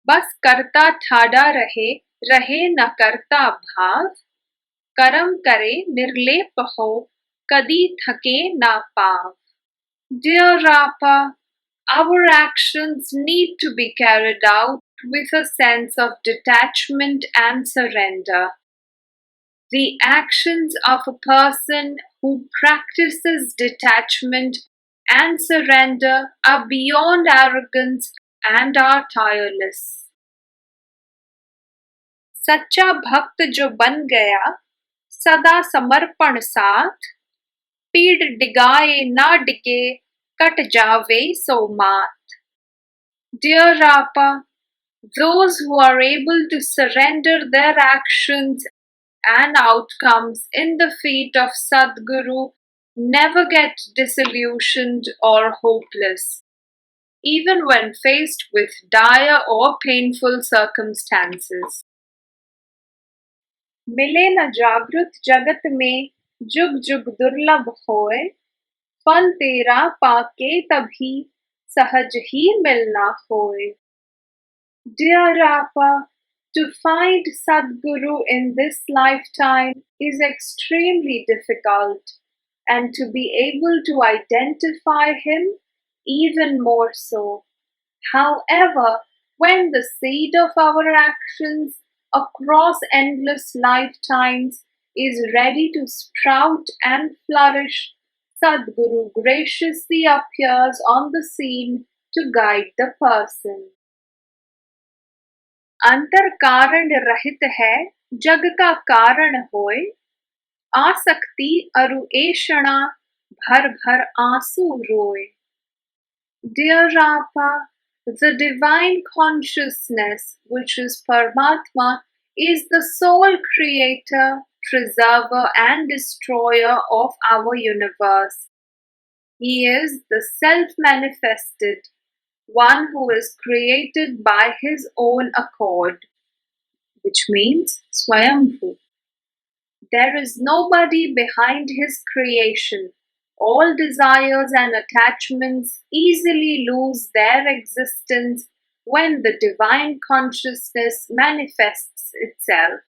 बस करता ठाड़ा रहे, रहे न करता भाव, कर्म करे निर्लेप हो, कदी थके ना पाव. Dear Rapa, our actions need to be carried out with a sense of detachment and surrender. The actions of a person who practices detachment and surrender are beyond arrogance and are tireless. सच्चा भक्त जो बन गया सदा समर्पण साथ, पीड़ डिगाए ना डिगे, कट जावे सो मात. Dear Rapa, those who are able to surrender their actions and outcomes in the feet of Sadguru never get disillusioned or hopeless, even when faced with dire or painful circumstances. मिले न जागृत जगत में जुग जुग दुर्लभ होए, फल तेरा पाके तभी सहज ही मिलना होए. Dear Rapa, to find Sadguru in this lifetime is extremely difficult, and to be able to identify him even more so. However, when the seed of our actions across endless lifetimes is ready to sprout and flourish, Sadguru graciously appears on the scene to guide the person. अंतर कारण रहित है, जग का कारण होय, आसक्ति अरु ऐषणा भर भर आंसू रोए. Dear Rapa, the divine consciousness, which is Paramatma, is the sole creator, preserver, and destroyer of our universe. He is the self manifested, one who is created by his own accord, which means Swayambhu. There is nobody behind his creation. All desires and attachments easily lose their existence when the divine consciousness manifests itself.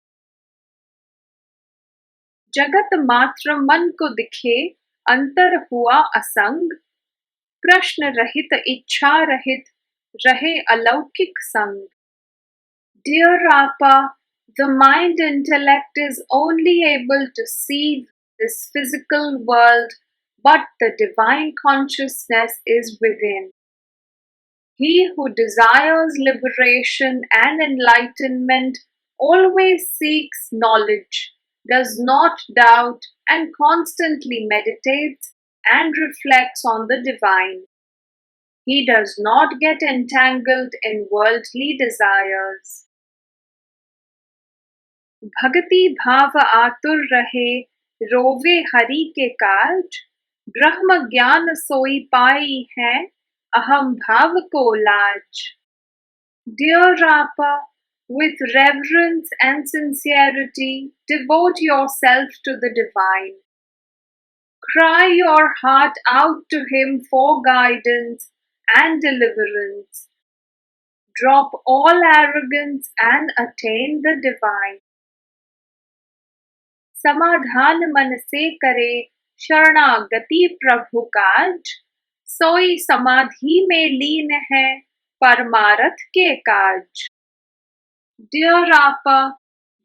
जगत मात्र मन को दिखे, अंतर हुआ असंग, प्रश्न रहित इच्छा रहित रहे अलौकिक संग. Dear Rapa, the mind intellect is only able to see this physical world, but the divine consciousness is within. He who desires liberation and enlightenment always seeks knowledge, does not doubt, and constantly meditates and reflects on the divine. He does not get entangled in worldly desires. भक्ति भाव आतुर रहे, रोवे हरि के काज, ब्रह्म ज्ञान सोई पाई है, अहम भाव को लाज. Dear Rapa, with reverence and sincerity, devote yourself to the divine. Cry your heart out to him for guidance and deliverance. Drop all arrogance and attain the divine. समाधान मन से करे शरणागति प्रभु काज, सोई समाधि में लीन है परमारथ के काज. Dear Rapa,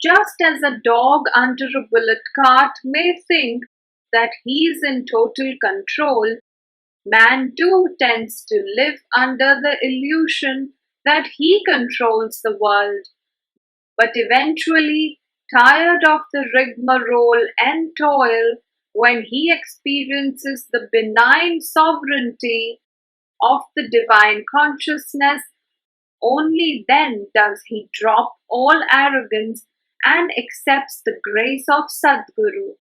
just as a dog under a bullock cart may think that he is in total control, man too tends to live under the illusion that he controls the world, but eventually, tired of the rigmarole and toil, when he experiences the benign sovereignty of the divine consciousness, only then does he drop all arrogance and accepts the grace of Sadguru.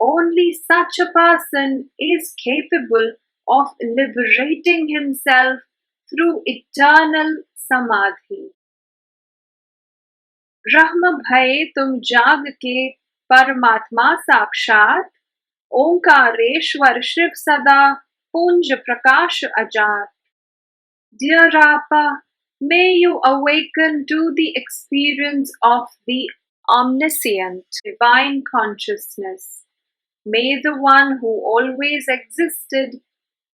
Only such a person is capable of liberating himself through eternal samadhi. ब्रह्म भये तुम जाग के परमात्मा साक्षात, ओंकारेश्वर शिव सदा पुंज प्रकाश अजात. Dear Rapa, May you awaken to the experience of the omniscient divine consciousness. May the one who always existed,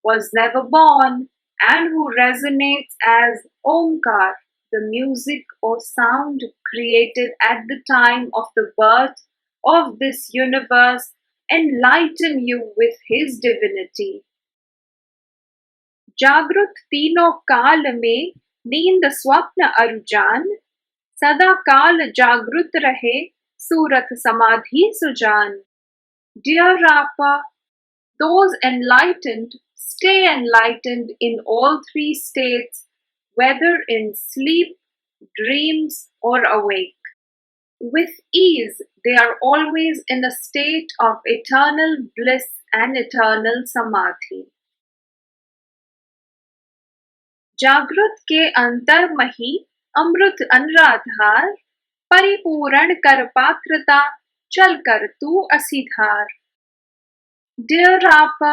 was never born, and who resonates as Omkar, the music or sound created at the time of the birth of this universe, enlighten you with his divinity. जागृत तीनों काल में नींद स्वप्न अरुजान, सदा काल जागृत रहे सूरत समाधि Sujan. Dear Rapa, those enlightened stay enlightened in all three states, whether in sleep, dreams, or awake. With ease, they are always in a state of eternal bliss and eternal samadhi. जागृत के अंतर्मही अमृत अनराधार, परिपूर्ण कर पात्रता चल कर तू असीधार. Dear Rapa,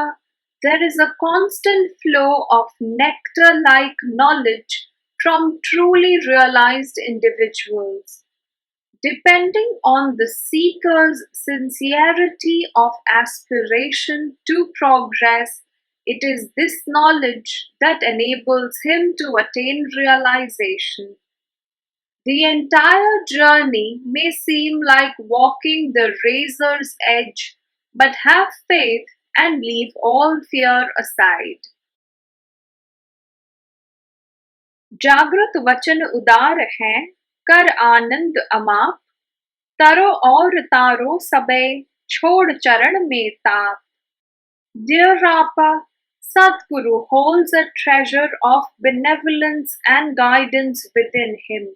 there is a constant flow of nectar like knowledge from truly realized individuals. Depending on the seeker's sincerity of aspiration to progress, it is this knowledge that enables him to attain realization. The entire journey may seem like walking the razor's edge, but have faith and leave all fear aside. जागृत वचन उदार हैं, कर आनंद अमाप, तरो और तारो सबे, छोड़ चरण में ताप. Dear Rapa, Sadguru holds a treasure of benevolence and guidance within him.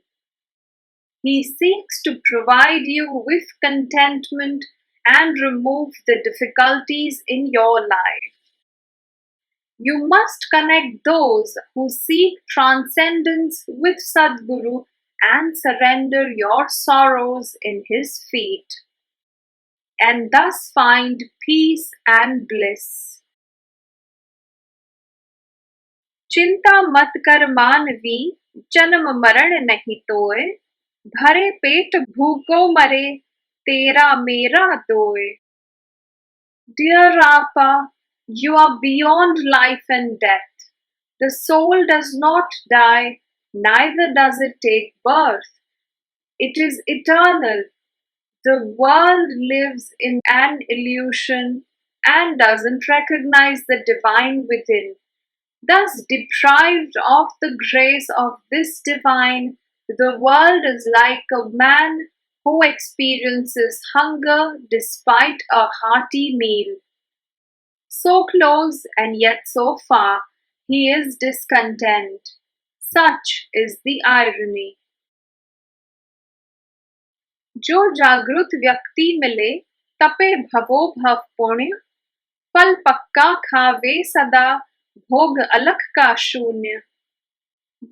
He seeks to provide you with contentment and remove the difficulties in your life. You must connect those who seek transcendence with Sadguru and surrender your sorrows in his feet, and thus find peace and bliss. चिंता मत कर मानवी, जन्म मरण नहीं तोए, भरे पेट भूखो मरे, तेरा मेरा दोए. Dear Rapa, you are beyond life and death. The soul does not die, neither does it take birth. It is eternal. The world lives in an illusion and doesn't recognize the divine within. Thus, deprived of the grace of this divine, the world is like a man who experiences hunger despite a hearty meal. So close and yet so far, he is discontent. Such is the irony. जो जागृत व्यक्ति मिले, तपे भवो भव पुण्य, फल पक्का खावे सदा, भोग अलख का शून्य.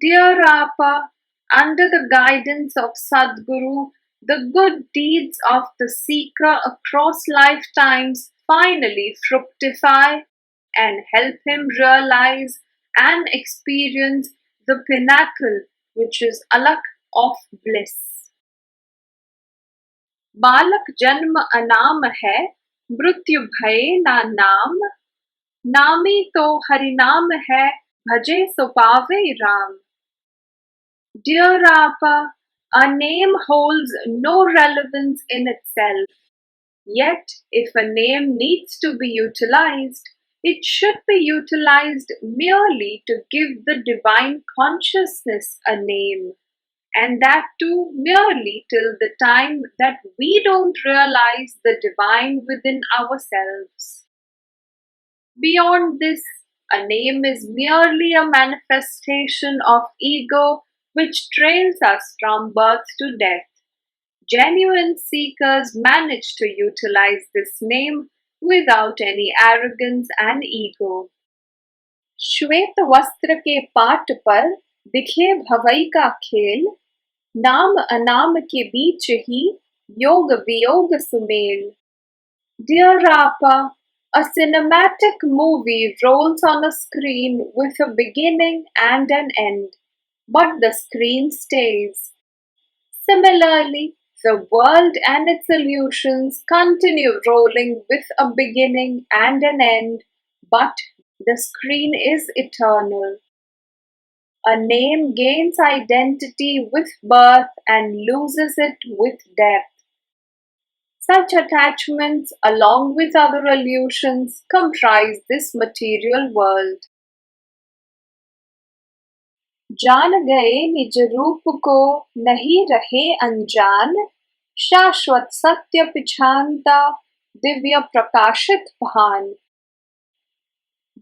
Dear Rapa, under the guidance of Sadguru, the good deeds of the seeker across lifetimes finally fructify and help him realize and experience the pinnacle, which is alak of bliss. बालक जन्म अनाम है, मृत्यु भय ना नाम, नामी तो हरिनाम है, भजे सो पावे Ram. Dear Rapa, a name holds no relevance in itself. Yet, if a name needs to be utilized, it should be utilized merely to give the divine consciousness a name, and that too merely till the time that we don't realize the divine within ourselves. Beyond this, a name is merely a manifestation of ego which trails us from birth to death. Genuine seekers manage to utilize this name without any arrogance and ego. श्वेत वस्त्र के पाट पर दिखे भवई का खेल, नाम अनाम के बीच ही योग वियोग Sumel. Dear Rapa, a cinematic movie rolls on a screen with a beginning and an end. but the screen stays. Similarly, the world and its illusions continue rolling with a beginning and an end, but the screen is eternal. A name gains identity with birth and loses it with death. Such attachments, along with other illusions, comprise this material world. जान गए निज रूप को नहीं रहे अनजान शाश्वत सत्य पिछानता दिव्य प्रकाशित भान.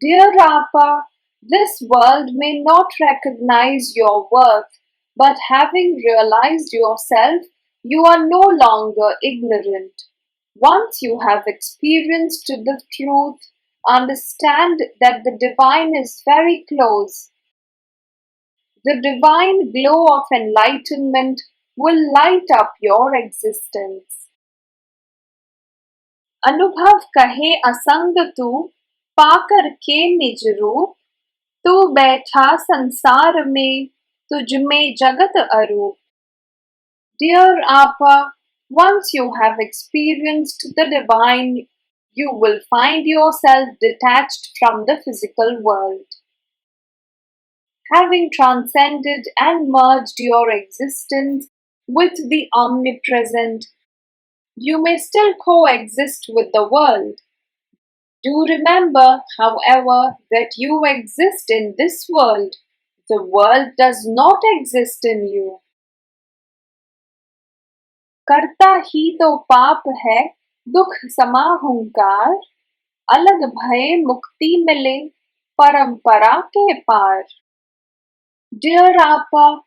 Dear Rapa, this world may not recognize your worth, but having realized yourself, you are no longer ignorant. Once you have experienced the truth, understand that the divine is very close. The divine glow of enlightenment will light up your existence. अनुभव कहे असंग तू पाकर के निज रूप तू बैठा संसार में तुझ में जगत अरूप. Dear Apa, once you have experienced the divine, you will find yourself detached from the physical world. Having transcended and merged your existence with the omnipresent, you may still coexist with the world. Do remember, however, that you exist in this world. The world does not exist in you. करता ही तो पाप है दुख समा हुंकार अलग भय मुक्ति मिले परंपरा के पार. Dear Apa,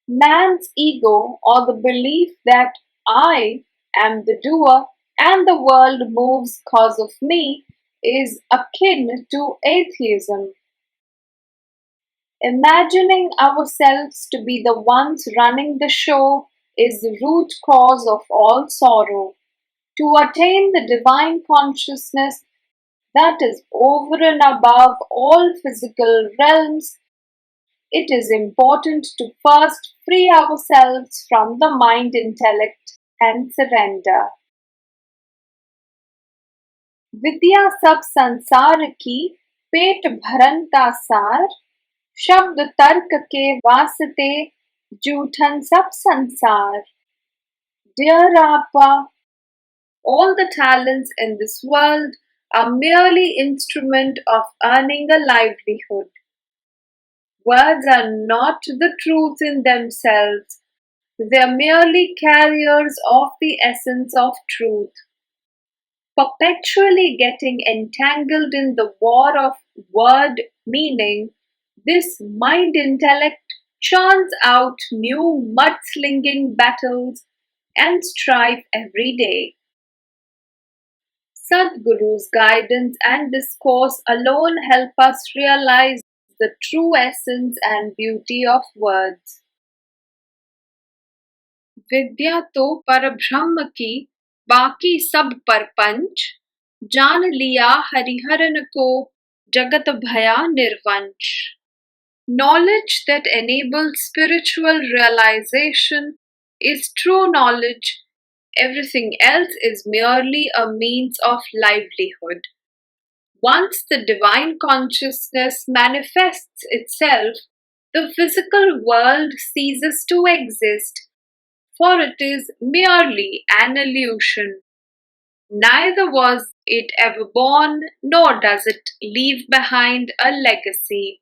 man's ego or the belief that I am the doer and the world moves cause of me is akin to atheism. Imagining ourselves to be the ones running the show is the root cause of all sorrow. To attain the divine consciousness that is over and above all physical realms, it is important to first free ourselves from the mind intellect and surrender. विद्या सब संसार की पेट भरन का सार शब्द तर्क के वास्ते जूठन सब संसार. Dear Apa, all the talents in this world are merely instrument of earning a livelihood. Words are not the truth in themselves. They are merely carriers of the essence of truth. Perpetually getting entangled in the war of word meaning, this mind intellect churns out new mudslinging battles and strife every day. Sadhguru's guidance and discourse alone help us realize the true essence and beauty of words. विद्या तो परब्रह्म की बाकी सब परपंच जान लिया हरिहरन को जगत भया निर्वंश. Knowledge that enables spiritual realization is true knowledge. Everything else is merely a means of livelihood. Once the divine consciousness manifests itself, the physical world ceases to exist, for it is merely an illusion. Neither was it ever born, nor does it leave behind a legacy.